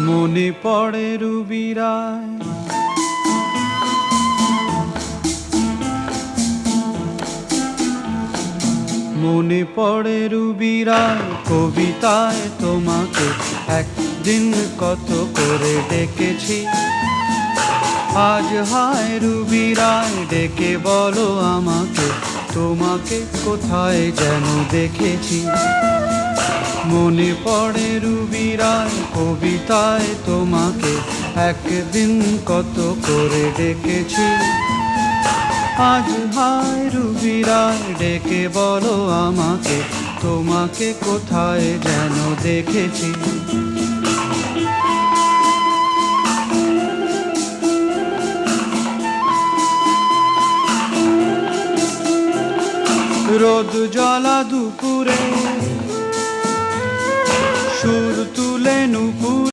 মনে পড়ে রুবিরায়, মনে পড়ে রুবিরায় কবিতায় তোমাকে একদিন কত করে ডেকেছি। আজ হায় রুবিরায় ডেকে বলো আমাকে, তোমাকে কোথায় যেন দেখেছি। মনে পড়ে রুবিরায় কবিতায় তোমাকে একদিন কত করে ডেকেছি। আজ হায় রুবিরায় ডেকে বলো আমাকে, তোমাকে কোথায় যেন দেখেছি। রোদ জ্বলা দুপুরে